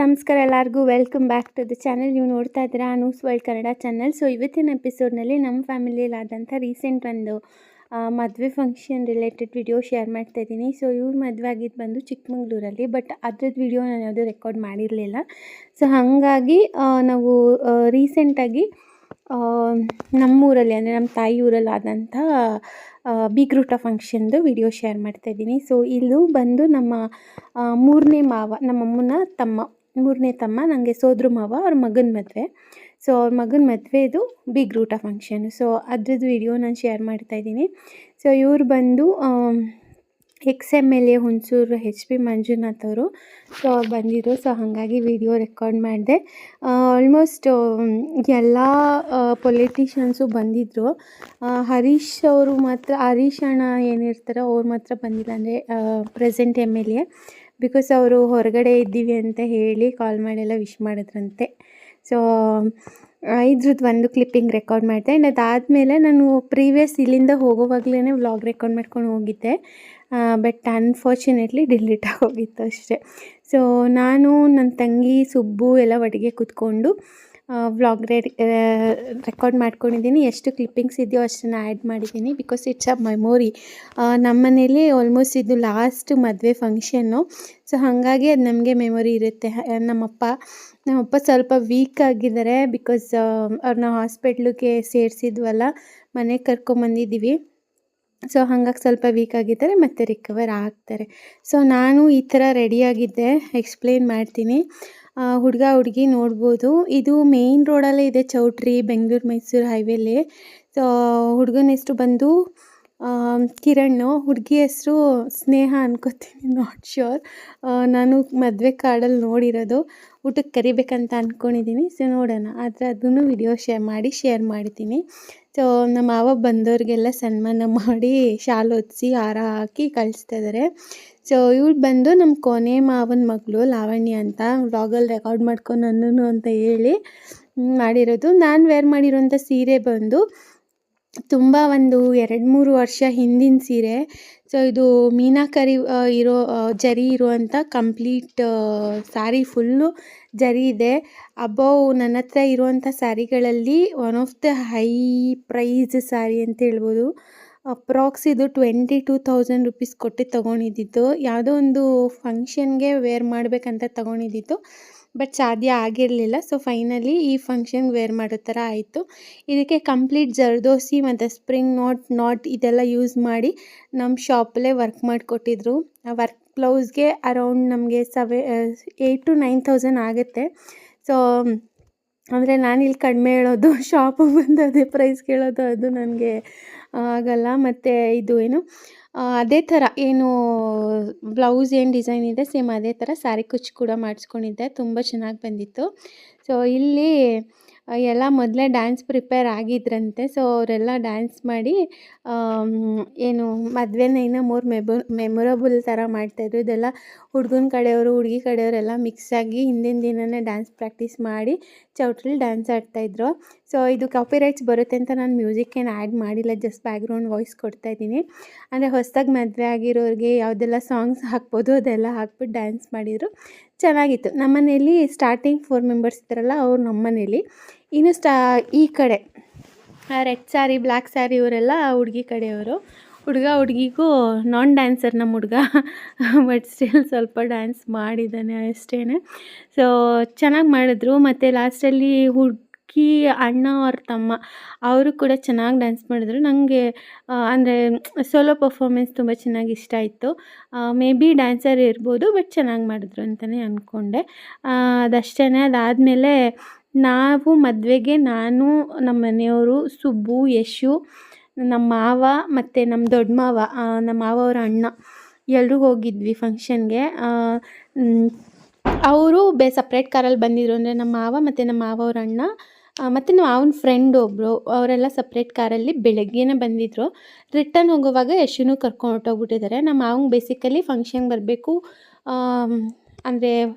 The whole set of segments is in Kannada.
ನಮಸ್ಕಾರ ಎಲ್ಲರಿಗೂ. Welcome back to the channel. ನೀವು ನೋಡ್ತಾ ಇದ್ದೀರಾ Anu's world Kannada channel. So ಇವತ್ತಿನ ಎಪಿಸೋಡ್ನಲ್ಲಿ ನಮ್ಮ ಫ್ಯಾಮಿಲಿಯಲ್ಲಿ ಆದಂಥ ರೀಸೆಂಟ್ ಒಂದು ಮದುವೆ ಫಂಕ್ಷನ್ ರಿಲೇಟೆಡ್ ವಿಡಿಯೋ ಶೇರ್ ಮಾಡ್ತಾ ಇದ್ದೀನಿ. ಸೊ ಇವ್ರ ಮದುವೆ ಆಗಿದ್ದು ಬಂದು ಚಿಕ್ಕಮಂಗ್ಳೂರಲ್ಲಿ, ಬಟ್ ಅದ್ರದ್ದು ವಿಡಿಯೋ ನಾನು ಯಾವುದೂ ರೆಕಾರ್ಡ್ ಮಾಡಿರಲಿಲ್ಲ. ಸೊ ಹಾಗಾಗಿ ನಾವು ರೀಸೆಂಟಾಗಿ ನಮ್ಮೂರಲ್ಲಿ ಅಂದರೆ ನಮ್ಮ ತಾಯಿ ಊರಲ್ಲಿ ಆದಂಥ ಬೀಗ್ರೂಟ ಫಂಕ್ಷನ್ದು ವಿಡಿಯೋ ಶೇರ್ ಮಾಡ್ತಾಯಿದ್ದೀನಿ. ಸೊ ಇಲ್ಲೂ ಬಂದು ನಮ್ಮ ಮೂರನೇ ಮಾವ, ನಮ್ಮಮ್ಮನ ತಮ್ಮ, ಮೂರನೇ ತಮ್ಮ, ನನಗೆ ಸೋದ್ರ ಮಾವ, ಅವ್ರ ಮಗನ ಮದುವೆ. ಸೊ ಅವ್ರ ಮಗನ ಮದುವೆದು ಬೀಗ್ರೂಟ ಫಂಕ್ಷನು. ಸೊ ಅದ್ರದ್ದು ವಿಡಿಯೋ ನಾನು ಶೇರ್ ಮಾಡ್ತಾಯಿದ್ದೀನಿ. ಸೊ ಇವ್ರು ಬಂದು XMLA ಹುಣಸೂರು HP ಮಂಜುನಾಥ್ ಅವರು. ಸೊ ಅವ್ರು ಬಂದಿದ್ರು. ಸೊ ಹಾಗಾಗಿ ವಿಡಿಯೋ ರೆಕಾರ್ಡ್ ಮಾಡಿದೆ. ಆಲ್ಮೋಸ್ಟ್ ಎಲ್ಲ ಪೊಲಿಟಿಷಿಯನ್ಸು ಬಂದಿದ್ದರು. ಹರೀಶ್ ಅವರು ಮಾತ್ರ, ಹರೀಶ್ ಅಣ್ಣ ಏನಿರ್ತಾರೋ ಅವ್ರು ಮಾತ್ರ ಬಂದಿಲ್ಲ, ಅಂದರೆ ಪ್ರೆಸೆಂಟ್ MLA. ಬಿಕಾಸ್ ಅವರು ಹೊರಗಡೆ ಇದ್ದೀವಿ ಅಂತ ಹೇಳಿ ಕಾಲ್ ಮಾಡೆಲ್ಲ ವಿಶ್ ಮಾಡಿದ್ರಂತೆ. ಸೊ ಇದ್ರದ್ದು ಒಂದು ಕ್ಲಿಪ್ಪಿಂಗ್ ರೆಕಾರ್ಡ್ ಮಾಡಿದೆ. ಆ್ಯಂಡ್ ಅದಾದಮೇಲೆ ನಾನು ಪ್ರೀವಿಯಸ್ ಇಲ್ಲಿಂದ ಹೋಗೋವಾಗಲೇ ವ್ಲಾಗ್ ರೆಕಾರ್ಡ್ ಮಾಡ್ಕೊಂಡು ಹೋಗಿದ್ದೆ. ಬಟ್ ಅನ್ಫಾರ್ಚುನೇಟ್ಲಿ ಡಿಲೀಟ್ ಆಗೋಗಿತ್ತು ಅಷ್ಟೇ. ಸೊ ನಾನು, ನನ್ನ ತಂಗಿ, ಸುಬ್ಬು ಎಲ್ಲ ಒಟ್ಟಿಗೆ ಕೂತ್ಕೊಂಡು ವ್ಲಾಗ್ ರೆಕಾರ್ಡ್ ಮಾಡ್ಕೊಂಡಿದ್ದೀನಿ. ಎಷ್ಟು ಕ್ಲಿಪ್ಪಿಂಗ್ಸ್ ಇದೆಯೋ ಅಷ್ಟನ್ನು ಆ್ಯಡ್ ಮಾಡಿದ್ದೀನಿ. Because it's a memory. ನಮ್ಮ ಮನೇಲಿ ಆಲ್ಮೋಸ್ಟ್ ಇದು ಲಾಸ್ಟ್ ಮದುವೆ ಫಂಕ್ಷನ್ನು. ಸೊ ಹಾಗಾಗಿ ಅದು ನಮಗೆ ಮೆಮೊರಿ ಇರುತ್ತೆ. ನಮ್ಮಪ್ಪ ಸ್ವಲ್ಪ ವೀಕ್ ಆಗಿದ್ದಾರೆ. ಬಿಕಾಸ್ ಅವ್ರನ್ನ ಹಾಸ್ಪಿಟ್ಲಿಗೆ ಸೇರಿಸಿದ್ವಲ್ಲ, ಮನೆಗೆ ಕರ್ಕೊಂಬಂದಿದ್ದೀವಿ. ಸೊ ಹಾಗಾಗಿ ಸ್ವಲ್ಪ ವೀಕ್ ಆಗಿದ್ದಾರೆ, ಮತ್ತು ರಿಕವರ್ ಆಗ್ತಾರೆ. ಸೊ ನಾನು ಈ ಥರ ರೆಡಿಯಾಗಿದ್ದೆ, ಎಕ್ಸ್ಪ್ಲೇನ್ ಮಾಡ್ತೀನಿ. ಹುಡುಗ ಹುಡುಗಿ ನೋಡ್ಬೋದು. ಇದು ಮೇಯ್ನ್ ರೋಡಲ್ಲೇ ಇದೆ, ಚೌಟ್ರಿ, ಬೆಂಗಳೂರು ಮೈಸೂರು ಹೈವೇಲಿ. ಸೊ ಹುಡುಗನ ಹೆಸರು ಬಂದು ಕಿರಣ್, ಹುಡುಗಿ ಹೆಸರು ಸ್ನೇಹ ಅನ್ಕೋತೀನಿ, ನಾಟ್ ಶ್ಯೂರ್. ನಾನು ಮದುವೆ ಕಾರ್ಡಲ್ಲಿ ನೋಡಿರೋದು. ಊಟಕ್ಕೆ ಕರಿಬೇಕಂತ ಅಂದ್ಕೊಂಡಿದ್ದೀನಿ. ಸೊ ನೋಡೋಣ, ಆದರೆ ಅದನ್ನು ವಿಡಿಯೋ ಶೇರ್ ಮಾಡಿದ್ದೀನಿ. ಸೊ ನಮ್ಮ ಮಾವ ಬಂದವ್ರಿಗೆಲ್ಲ ಸನ್ಮಾನ ಮಾಡಿ ಶಾಲು ಹೊದಿಸಿ ಹಾರ ಹಾಕಿ ಕಳಿಸ್ತಾ ಇದ್ದಾರೆ. ಸೊ ಇವಳು ಬಂದು ನಮ್ಮ ಕೊನೆ ಮಾವನ ಮಗಳು ಲಾವಣ್ಯ ಅಂತ, ವ್ಲಾಗಲ್ಲಿ ರೆಕಾರ್ಡ್ ಮಾಡ್ಕೊಂಡು ನನ್ನೂ ಅಂತ ಹೇಳಿ ಮಾಡಿರೋದು. ನಾನು ವೇರ್ ಮಾಡಿರೋಂಥ ಸೀರೆ ಬಂದು ತುಂಬ ಒಂದು 2-3 ವರ್ಷ ಹಿಂದಿನ ಸೀರೆ. ಸೊ ಇದು ಮೀನಾಕರಿ ಜರಿ ಇರುವಂಥ ಕಂಪ್ಲೀಟ್ ಸ್ಯಾರಿ, ಫುಲ್ಲು ಜರಿ ಇದೆ. ಅಬೌವ್ ನನ್ನ ಹತ್ರ ಇರುವಂಥ ಸ್ಯಾರಿಗಳಲ್ಲಿ one of the high price sari ಅಂತ ಹೇಳ್ಬೋದು. ಅಪ್ರಾಕ್ಸ್ ಇದು 22,000 ರುಪೀಸ್ ಕೊಟ್ಟು ತೊಗೊಂಡಿದ್ದಿತ್ತು. ಯಾವುದೋ ಒಂದು ಫಂಕ್ಷನ್ಗೆ ವೇರ್ ಮಾಡಬೇಕಂತ ತೊಗೊಂಡಿದ್ದಿತ್ತು, ಬಟ್ ಸಾಧ್ಯ ಆಗಿರಲಿಲ್ಲ. ಸೊ ಫೈನಲಿ ಈ ಫಂಕ್ಷನ್ಗೆ ವೇರ್ ಮಾಡೋ ಥರ ಆಯಿತು. ಇದಕ್ಕೆ ಕಂಪ್ಲೀಟ್ ಜರ್ದೋಸಿ ಮತ್ತು ಸ್ಪ್ರಿಂಗ್ ನಾಟ್ ಇದೆಲ್ಲ ಯೂಸ್ ಮಾಡಿ ನಮ್ಮ ಶಾಪಲ್ಲೇ ವರ್ಕ್ ಮಾಡಿಕೊಟ್ಟಿದ್ರು. ಆ ವರ್ಕ್ ಬ್ಲೌಸ್ಗೆ ಅರೌಂಡ್ ನಮಗೆ 8,000 to 9,000 ಆಗುತ್ತೆ. ಸೊ ಅಂದರೆ ನಾನಿಲ್ಲಿ ಕಡಿಮೆ ಹೇಳೋದು, ಶಾಪಿಗೆ ಬಂದು ಅದೇ ಪ್ರೈಸ್ ಕೇಳೋದು, ಅದು ನನಗೆ ಆಗಲ್ಲ. ಮತ್ತು ಇದು ಏನು ಅದೇ ಥರ ಏನು ಬ್ಲೌಸ್ ಏನು ಡಿಸೈನ್ ಇದೆ ಸೇಮ್ ಅದೇ ಥರ ಸ್ಯಾರಿ ಕುಚ್ಚು ಕೂಡ ಮಾಡಿಸ್ಕೊಂಡಿದ್ದೆ. ತುಂಬ ಚೆನ್ನಾಗಿ ಬಂದಿತ್ತು. ಸೊ ಇಲ್ಲಿ ಎಲ್ಲ ಮೊದಲೇ ಡ್ಯಾನ್ಸ್ ಪ್ರಿಪೇರ್ ಆಗಿದ್ರಂತೆ. ಸೊ ಅವರೆಲ್ಲ ಡ್ಯಾನ್ಸ್ ಮಾಡಿ ಏನು ಮದುವೆನ ಇನ್ನೂ ಮೋರ್ ಮೆಮೊರಬಲ್ ಥರ ಮಾಡ್ತಾಯಿದ್ರು. ಇದೆಲ್ಲ ಹುಡುಗನ ಕಡೆಯವರು, ಹುಡುಗಿ ಕಡೆಯವರೆಲ್ಲ ಮಿಕ್ಸಾಗಿ ಹಿಂದಿನ ದಿನವೇ ಡ್ಯಾನ್ಸ್ ಪ್ರಾಕ್ಟೀಸ್ ಮಾಡಿ ಚೌಟ್ರಿಲಿ ಡ್ಯಾನ್ಸ್ ಆಡ್ತಾಯಿದ್ರು. ಸೊ ಇದು ಕಾಪಿರೈಟ್ಸ್ ಬರುತ್ತೆ ಅಂತ ನಾನು ಮ್ಯೂಸಿಕ್ ಏನು ಆ್ಯಡ್ ಮಾಡಿಲ್ಲ, ಜಸ್ಟ್ ಬ್ಯಾಕ್ಗ್ರೌಂಡ್ ವಾಯ್ಸ್ ಕೊಡ್ತಾಯಿದ್ದೀನಿ. ಅಂದರೆ ಹೊಸದಾಗಿ ಮದುವೆ ಆಗಿರೋರಿಗೆ ಯಾವುದೆಲ್ಲ ಸಾಂಗ್ಸ್ ಹಾಕ್ಬೋದು ಅದೆಲ್ಲ ಹಾಕ್ಬಿಟ್ಟು ಡ್ಯಾನ್ಸ್ ಮಾಡಿದರು, ಚೆನ್ನಾಗಿತ್ತು. ನಮ್ಮ ಮನೇಲಿ ಸ್ಟಾರ್ಟಿಂಗ್ 4 ಮೆಂಬರ್ಸ್ ಇದ್ದಾರಲ್ಲ, ಅವ್ರು ನಮ್ಮ ಮನೇಲಿ. ಇನ್ನು ಈ ಕಡೆ ರೆಡ್ ಸ್ಯಾರಿ, ಬ್ಲ್ಯಾಕ್ ಸ್ಯಾರಿ ಇವರೆಲ್ಲ ಹುಡುಗಿ ಕಡೆಯವರು. ಹುಡುಗಿಗೂ ನಾನ್ ಡ್ಯಾನ್ಸರ್ ನಮ್ಮ ಹುಡುಗ, ಬಟ್ ಸ್ಟಿಲ್ ಸ್ವಲ್ಪ ಡ್ಯಾನ್ಸ್ ಮಾಡಿದ್ದಾನೆ ಅಷ್ಟೇ. ಸೊ ಚೆನ್ನಾಗಿ ಮಾಡಿದ್ರು. ಮತ್ತು ಲಾಸ್ಟಲ್ಲಿ ಹುಡುಗಿ ಅಣ್ಣ ಅವ್ರ ತಮ್ಮ ಅವರು ಕೂಡ ಚೆನ್ನಾಗಿ ಡ್ಯಾನ್ಸ್ ಮಾಡಿದ್ರು. ನನಗೆ ಅಂದರೆ ಸೋಲೋ ಪರ್ಫಾರ್ಮೆನ್ಸ್ ತುಂಬ ಚೆನ್ನಾಗಿ ಇಷ್ಟ ಆಯಿತು. ಮೇ ಬಿ ಡ್ಯಾನ್ಸರ್ ಇರ್ಬೋದು, ಬಟ್ ಚೆನ್ನಾಗಿ ಮಾಡಿದ್ರು ಅಂತಲೇ ಅಂದ್ಕೊಂಡೆ. ಅದಷ್ಟೇ. ಅದಾದಮೇಲೆ ನಾವು ಮದುವೆಗೆ ನಾನು, ನಮ್ಮ ಮನೆಯವರು, ಸುಬ್ಬು, ಯಶು, ನಮ್ಮ ಮಾವ ಮತ್ತು ನಮ್ಮ ದೊಡ್ಡ ಮಾವ, ನಮ್ಮ ಮಾವ ಅವರ ಅಣ್ಣ ಎಲ್ಲರೂ ಹೋಗಿದ್ವಿ ಫಂಕ್ಷನ್ಗೆ. ಅವರು ಸಪ್ರೇಟ್ ಕಾರಲ್ಲಿ ಬಂದಿದ್ರು. ಅಂದರೆ ನಮ್ಮ ಮಾವ ಮತ್ತು ನಮ್ಮ ಮಾವ ಅವ್ರ ಅಣ್ಣ ಮತ್ತು ನಮ್ಮ ಮಾವನ ಫ್ರೆಂಡ್ ಒಬ್ಬರು, ಅವರೆಲ್ಲ ಸಪ್ರೇಟ್ ಕಾರಲ್ಲಿ ಬೆಳಗ್ಗೆನೇ ಬಂದಿದ್ದರು. ರಿಟರ್ನ್ ಹೋಗುವಾಗ ಯಶುನೂ ಕರ್ಕೊಂಡು ಹೊರಟೋಗ್ಬಿಟ್ಟಿದ್ದಾರೆ. ನಮ್ಮ ಮಾವಂಗೆ ಬೇಸಿಕಲಿ ಫಂಕ್ಷನ್ಗೆ ಬರಬೇಕು, ಅಂದರೆ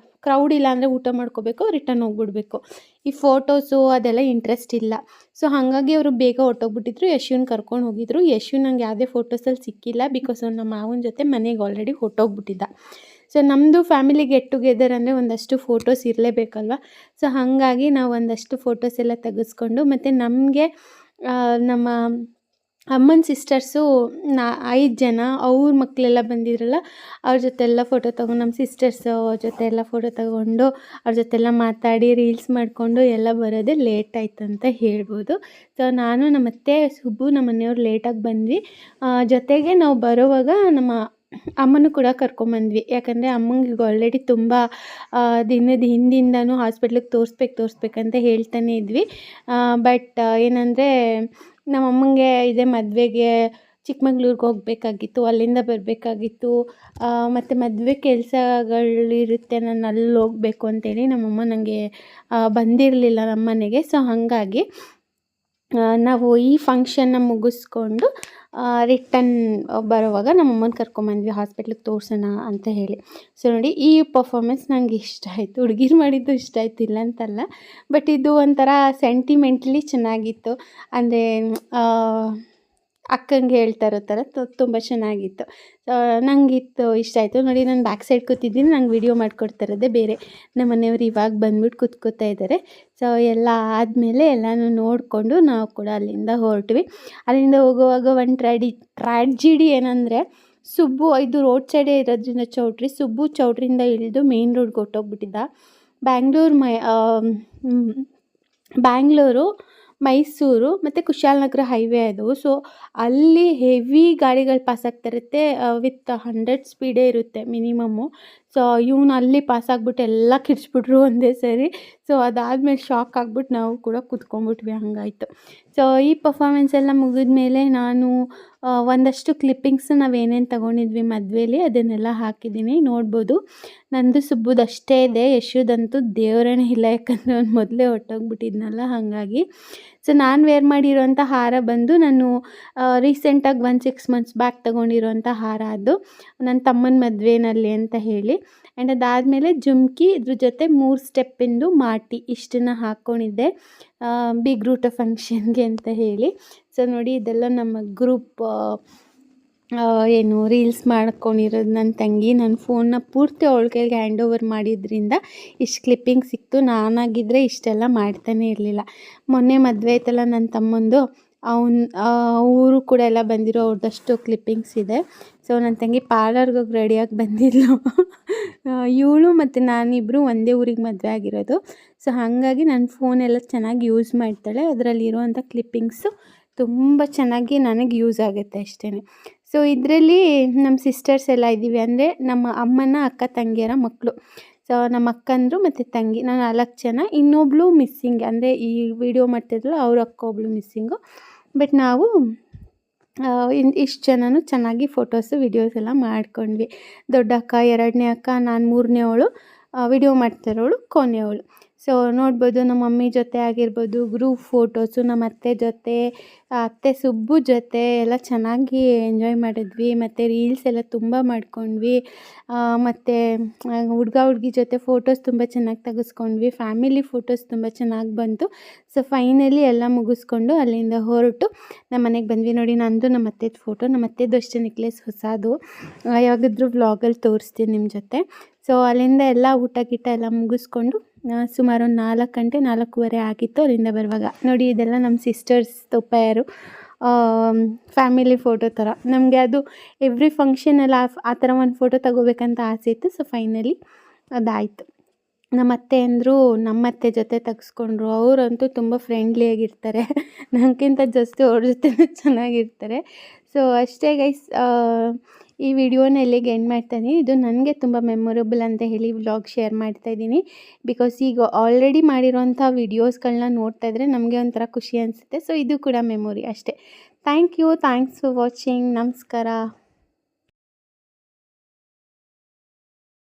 ಕ್ರೌಡ್ ಇಲ್ಲ ಅಂದರೆ ಊಟ ಮಾಡ್ಕೋಬೇಕು, ರಿಟರ್ನ್ ಹೋಗ್ಬಿಡ್ಬೇಕು. ಈ ಫೋಟೋಸು ಅದೆಲ್ಲ ಇಂಟ್ರೆಸ್ಟ್ ಇಲ್ಲ. ಸೊ ಹಾಗಾಗಿ ಅವರು ಬೇಗ ಹೊರಟೋಗ್ಬಿಟ್ಟಿದ್ರು. ಯಶುನ ಕರ್ಕೊಂಡು ಹೋಗಿದ್ರು. ಯಶು ನಂಗೆ ಯಾವುದೇ ಫೋಟೋಸಲ್ಲಿ ಸಿಕ್ಕಿಲ್ಲ, ಬಿಕಾಸ್ ಅವ್ನು ನಮ್ಮ ಮಾವನ ಜೊತೆ ಮನೆಗೆ ಆಲ್ರೆಡಿ ಹೊರಟೋಗ್ಬಿಟ್ಟಿದ್ದ. ಸೊ ನಮ್ಮದು ಫ್ಯಾಮಿಲಿ ಗೆಟ್ ಟುಗೆದರ್ ಅಂದರೆ ಒಂದಷ್ಟು ಫೋಟೋಸ್ ಇರಲೇಬೇಕಲ್ವ. ಸೊ ಹಾಗಾಗಿ ನಾವು ಒಂದಷ್ಟು ಫೋಟೋಸ್ ಎಲ್ಲ ತೆಗೆಸ್ಕೊಂಡು, ಮತ್ತು ನಮಗೆ ನಮ್ಮ ಅಮ್ಮನ ಸಿಸ್ಟರ್ಸು 5 ಜನ, ಅವ್ರ ಮಕ್ಕಳೆಲ್ಲ ಬಂದಿದ್ರಲ್ಲ, ಅವ್ರ ಜೊತೆ ಎಲ್ಲ ಫೋಟೋ ತೊಗೊಂಡು, ನಮ್ಮ ಸಿಸ್ಟರ್ಸು ಜೊತೆ ಎಲ್ಲ ಫೋಟೋ ತಗೊಂಡು, ಅವ್ರ ಜೊತೆ ಎಲ್ಲ ಮಾತಾಡಿ ರೀಲ್ಸ್ ಮಾಡಿಕೊಂಡು ಎಲ್ಲ ಬರೋದೇ ಲೇಟ್ ಆಯ್ತು ಅಂತ ಹೇಳ್ಬೋದು. ಸೊ ನಾನು ನಮ್ಮ ಅತ್ತೆ, ಸುಬ್ಬು, ನಮ್ಮ ಮನೆಯವ್ರು ಲೇಟಾಗಿ ಬಂದ್ವಿ. ಜೊತೆಗೆ ನಾವು ಬರೋವಾಗ ನಮ್ಮ ಅಮ್ಮನೂ ಕೂಡ ಕರ್ಕೊಂಬಂದ್ವಿ. ಯಾಕಂದರೆ ಅಮ್ಮಂಗೆ ಈಗ ಆಲ್ರೆಡಿ ತುಂಬ ದಿನದ ಹಿಂದಿಂದನೂ ಹಾಸ್ಪಿಟ್ಲಿಗೆ ತೋರಿಸ್ಬೇಕಂತ ಹೇಳ್ತಾನೆ ಇದ್ವಿ. ಬಟ್ ಏನಂದರೆ ನಮ್ಮ ಅಮ್ಮಂಗೆ ಇದೇ ಮದುವೆಗೆ ಚಿಕ್ಕಮಂಗ್ಳೂರಿಗೆ ಹೋಗಬೇಕಾಗಿತ್ತು, ಅಲ್ಲಿಂದ ಬರಬೇಕಾಗಿತ್ತು, ಮತ್ತು ಮದುವೆ ಕೆಲಸಗಳಿರುತ್ತೆ, ನಾನು ಅಲ್ಲಿ ಹೋಗಬೇಕು ಅಂತೇಳಿ ನಮ್ಮಮ್ಮ ನನಗೆ ಬಂದಿರಲಿಲ್ಲ ನಮ್ಮ ಮನೆಗೆ. ಸೊ ಹಾಗಾಗಿ ನಾವು ಈ ಫಂಕ್ಷನ್ನ ಮುಗಿಸ್ಕೊಂಡು ರಿಟರ್ನ್ ಬರೋವಾಗ ನಮ್ಮಮ್ಮನ ಕರ್ಕೊಂಬಂದ್ವಿ ಹಾಸ್ಪಿಟ್ಲಿಗೆ ತೋರಿಸೋಣ ಅಂತ ಹೇಳಿ. ಸೊ ನೋಡಿ, ಈ ಪರ್ಫಾರ್ಮೆನ್ಸ್ ನನಗೆ ಇಷ್ಟ ಆಯಿತು. ಹುಡುಗಿರು ಮಾಡಿದ್ದು ಇಷ್ಟ ಆಯಿತು, ಇಲ್ಲ ಅಂತಲ್ಲ, ಬಟ್ ಇದು ಒಂಥರ ಸೆಂಟಿಮೆಂಟ್ಲಿ ಚೆನ್ನಾಗಿತ್ತು. ಅಂದರೆ ಅಕ್ಕಂಗೆ ಹೇಳ್ತಾ ಇರೋ ಥರ ತುಂಬ ಚೆನ್ನಾಗಿತ್ತು. ನನಗಿತ್ತು ಇಷ್ಟ ಆಯಿತು. ನೋಡಿ, ನಾನು ಬ್ಯಾಕ್ ಸೈಡ್ ಕೂತಿದ್ದೀನಿ, ನಂಗೆ ವೀಡಿಯೋ ಮಾಡಿಕೊಡ್ತಾ ಇರೋದೇ ಬೇರೆ. ನಮ್ಮ ಮನೆಯವ್ರು ಇವಾಗ ಬಂದ್ಬಿಟ್ಟು ಕೂತ್ಕೋತಾ ಇದ್ದಾರೆ. ಸೊ ಎಲ್ಲ ಆದಮೇಲೆ ಎಲ್ಲನೂ ನೋಡಿಕೊಂಡು ನಾವು ಕೂಡ ಅಲ್ಲಿಂದ ಹೊರಟ್ವಿ. ಅಲ್ಲಿಂದ ಹೋಗುವಾಗ ಒಂದು ಟ್ರ್ಯಾಜಿಡಿ ಏನಂದರೆ, ಸುಬ್ಬು ಇದು ರೋಡ್ ಸೈಡೇ ಇರೋದ್ರಿಂದ ಚೌಟ್ರಿ, ಸುಬ್ಬು ಚೌಟ್ರಿಯಿಂದ ಇಳಿದು ಮೇನ್ ರೋಡ್ಗೆ ಹೊರ್ಟೋಗ್ಬಿಟ್ಟಿದ್ದ. ಬ್ಯಾಂಗ್ಳೂರು, ಮೈಸೂರು ಮತ್ತು ಕುಶಾಲನಗರ ಹೈವೇ ಅದು. ಸೊ ಅಲ್ಲಿ ಹೆವಿ ಗಾಡಿಗಳು ಪಾಸ್ ಆಗ್ತಿರುತ್ತೆ, ವಿತ್ 100 ಸ್ಪೀಡೇ ಇರುತ್ತೆ ಮಿನಿಮಮ್ಮು. ಸೊ ಇವನು ಅಲ್ಲಿ ಪಾಸಾಗ್ಬಿಟ್ಟು ಎಲ್ಲ ಕಿರ್ಚ್ಬಿಟ್ರು ಒಂದೇ ಸರಿ. ಸೊ ಅದಾದಮೇಲೆ ಶಾಕ್ ಆಗಿಬಿಟ್ಟು ನಾವು ಕೂಡ ಕೂತ್ಕೊಂಡ್ಬಿಟ್ವಿ, ಹಂಗಾಯಿತು. ಸೊ ಈ ಪರ್ಫಾರ್ಮೆನ್ಸ್ ಎಲ್ಲ ಮುಗಿದ್ಮೇಲೆ ನಾನು ಒಂದಷ್ಟು ಕ್ಲಿಪ್ಪಿಂಗ್ಸ್ ನಾವೇನೇನು ತೊಗೊಂಡಿದ್ವಿ ಮದುವೆಲಿ ಅದನ್ನೆಲ್ಲ ಹಾಕಿದ್ದೀನಿ, ನೋಡ್ಬೋದು. ನಂದು ಸುಬ್ಬುದು ಅಷ್ಟೇ ಇದೆ, ಯಶುದಂತೂ ದೇವರೇ ಇಲ್ಲ, ಯಾಕಂದರೆ ಅವ್ನು ಮೊದಲೇ ಹೊರ್ಟೋಗ್ಬಿಟ್ಟಿದ್ನಲ್ಲ, ಹಾಗಾಗಿ. ಸೊ ನಾನು ವೇರ್ ಮಾಡಿರೋಂಥ ಹಾರ ಬಂದು ನಾನು ರೀಸೆಂಟಾಗಿ 6 ಮಂತ್ಸ್ ಬ್ಯಾಕ್ ತೊಗೊಂಡಿರೋಂಥ ಹಾರ, ಅದು ನನ್ನ ತಮ್ಮನ ಮದುವೆನಲ್ಲಿ ಅಂತ ಹೇಳಿ. ಆ್ಯಂಡ್ ಅದಾದಮೇಲೆ ಜುಮ್ಕಿ, ಇದ್ರ ಜೊತೆ 3 ಸ್ಟೆಪ್ಪಿಂದು ಮಾಟಿ, ಇಷ್ಟನ್ನು ಹಾಕ್ಕೊಂಡಿದ್ದೆ ಬಿಗ್ ರೂಟ ಫಂಕ್ಷನ್ಗೆ ಅಂತ ಹೇಳಿ. ಸೊ ನೋಡಿ, ಇದೆಲ್ಲ ನಮ್ಮ ಗ್ರೂಪ್ ಏನು ರೀಲ್ಸ್ ಮಾಡ್ಕೊಂಡಿರೋದು ನನ್ನ ತಂಗಿ. ನನ್ನ ಫೋನ್ನ ಪೂರ್ತಿ ಅವಳ ಕೈಗೆ ಹ್ಯಾಂಡ್ ಓವರ್ ಮಾಡಿದ್ರಿಂದ ಇಷ್ಟು ಕ್ಲಿಪ್ಪಿಂಗ್ ಸಿಕ್ತು. ನಾನಾಗಿದ್ದರೆ ಇಷ್ಟೆಲ್ಲ ಮಾಡ್ತಾನೇ ಇರಲಿಲ್ಲ. ಮೊನ್ನೆ ಮದುವೆ ಆಯ್ತಲ್ಲ ನನ್ನ ತಮ್ಮಂದು, ಅವರು ಕೂಡ ಎಲ್ಲ ಬಂದಿರೋ ಅವ್ರದ್ದಷ್ಟು ಕ್ಲಿಪ್ಪಿಂಗ್ಸ್ ಇದೆ. ಸೊ ನನ್ನ ತಂಗಿ ಪಾರ್ಲರ್ಗೆ ಹೋಗಿ ರೆಡಿಯಾಗಿ ಬಂದಿದ್ಲು. ಇವಳು ಮತ್ತು ನಾನಿಬ್ಬರು ಒಂದೇ ಊರಿಗೆ ಮದುವೆ ಆಗಿರೋದು. ಸೊ ಹಾಗಾಗಿ ನನ್ನ ಫೋನೆಲ್ಲ ಚೆನ್ನಾಗಿ ಯೂಸ್ ಮಾಡ್ತಾಳೆ, ಅದರಲ್ಲಿರುವಂಥ ಕ್ಲಿಪ್ಪಿಂಗ್ಸು ತುಂಬ ಚೆನ್ನಾಗಿ ನನಗೆ ಯೂಸ್ ಆಗುತ್ತೆ ಅಷ್ಟೇ. ಸೊ ಇದರಲ್ಲಿ ನಮ್ಮ ಸಿಸ್ಟರ್ಸ್ ಎಲ್ಲ ಇದ್ದೀವಿ, ಅಂದರೆ ನಮ್ಮ ಅಮ್ಮನ ಅಕ್ಕ ತಂಗಿಯರ ಮಕ್ಕಳು. ಸೊ ನಮ್ಮ ಅಕ್ಕಂದರು ಮತ್ತು ತಂಗಿ, ನಾವು 4 ಜನ. ಇನ್ನೊಬ್ಳು ಮಿಸ್ಸಿಂಗ್, ಅಂದರೆ ಈ ವಿಡಿಯೋ ಮಾಡ್ತಿದ್ರಲ್ಲ ಅವ್ರ ಅಕ್ಕ ಒಬ್ಳು ಮಿಸ್ಸಿಂಗು. ಬಟ್ ನಾವು ಇಷ್ಟು ಜನನೂ ಚೆನ್ನಾಗಿ ಫೋಟೋಸು ವಿಡಿಯೋಸ್ ಎಲ್ಲ ಮಾಡ್ಕೊಂಡ್ವಿ. ದೊಡ್ಡ ಅಕ್ಕ, 2ನೇ ಅಕ್ಕ, ನಾನು 3ನೇವಳು, ವಿಡಿಯೋ ಮಾಡ್ತಿರೋಳು ಕೊನೆಯವಳು. ಸೊ ನೋಡ್ಬೋದು, ನಮ್ಮ ಮಮ್ಮಿ ಜೊತೆ ಆಗಿರ್ಬೋದು ಗ್ರೂಪ್ ಫೋಟೋಸು, ನಮ್ಮ ಅತ್ತೆ ಜೊತೆ, ಅತ್ತೆ ಸುಬ್ಬು ಜೊತೆ ಎಲ್ಲ ಚೆನ್ನಾಗಿ ಎಂಜಾಯ್ ಮಾಡಿದ್ವಿ. ಮತ್ತು ರೀಲ್ಸ್ ಎಲ್ಲ ತುಂಬ ಮಾಡ್ಕೊಂಡ್ವಿ. ಮತ್ತು ಹುಡುಗಿ ಜೊತೆ ಫೋಟೋಸ್ ತುಂಬ ಚೆನ್ನಾಗಿ ತೆಗೆಸ್ಕೊಂಡ್ವಿ. ಫ್ಯಾಮಿಲಿ ಫೋಟೋಸ್ ತುಂಬ ಚೆನ್ನಾಗಿ ಬಂತು. ಸೊ ಫೈನಲಿ ಎಲ್ಲ ಮುಗಿಸ್ಕೊಂಡು ಅಲ್ಲಿಂದ ಹೊರಟು ನಮ್ಮ ಮನೆಗೆ ಬಂದ್ವಿ. ನೋಡಿ, ನಂದು ನಮ್ಮ ಅತ್ತೆದು ಫೋಟೋ, ನಮ್ಮ ಅತ್ತೆದು ಅಷ್ಟೇ ನೆಕ್ಲೆಸ್ ಹೊಸದು, ಯಾವಾಗಾದ್ರೂ ವ್ಲಾಗಲ್ಲಿ ತೋರಿಸ್ತೀನಿ ನಿಮ್ಮ ಜೊತೆ. ಸೊ ಅಲ್ಲಿಂದ ಎಲ್ಲ ಊಟ ಗೀಟ ಎಲ್ಲ ಮುಗಿಸ್ಕೊಂಡು ಸುಮಾರು 4 ಗಂಟೆ 4:15 ಆಗಿತ್ತು ಅಲ್ಲಿಂದ ಬರುವಾಗ. ನೋಡಿ, ಇದೆಲ್ಲ ನಮ್ಮ ಸಿಸ್ಟರ್ಸ್ ತೊಪ್ಪಯಾರು ಫ್ಯಾಮಿಲಿ ಫೋಟೋ ಥರ. ನಮಗೆ ಅದು ಎವ್ರಿ ಫಂಕ್ಷನಲ್ಲಿ ಆ ಥರ ಒಂದು ಫೋಟೋ ತಗೋಬೇಕಂತ ಆಸೆ ಇತ್ತು. ಸೊ ಫೈನಲಿ ಅದಾಯಿತು. ನಮ್ಮ ಅತ್ತೆ ಅಂದರು ನಮ್ಮ ಅತ್ತೆ ಜೊತೆ ತೆಗೆಸ್ಕೊಂಡ್ರು. ಅವರಂತೂ ತುಂಬ ಫ್ರೆಂಡ್ಲಿಯಾಗಿರ್ತಾರೆ, ನನಗಿಂತ ಜಾಸ್ತಿ ಅವ್ರ ಜೊತೆ ಚೆನ್ನಾಗಿರ್ತಾರೆ. ಸೊ ಅಷ್ಟೇ ಗೈಸ್, ಈ ವಿಡಿಯೋನ ಇಲ್ಲಿಗೆ ಎಂಡ್ ಮಾಡ್ತಾಯಿದ್ದೀನಿ. ಇದು ನನಗೆ ತುಂಬ ಮೆಮೊರೇಬಲ್ ಅಂತ ಹೇಳಿ ವ್ಲಾಗ್ ಶೇರ್ ಮಾಡ್ತಾಯಿದ್ದೀನಿ. ಬಿಕಾಸ್ ಈಗ ಆಲ್ರೆಡಿ ಮಾಡಿರೋಂಥ ವೀಡಿಯೋಸ್ಗಳನ್ನ ನೋಡ್ತಾ ಇದ್ದರೆ ನಮಗೆ ಒಂಥರ ಖುಷಿ ಅನಿಸುತ್ತೆ. ಸೊ ಇದು ಕೂಡ ಮೆಮೊರಿ ಅಷ್ಟೇ. Thanks for watching. ನಮಸ್ಕಾರ.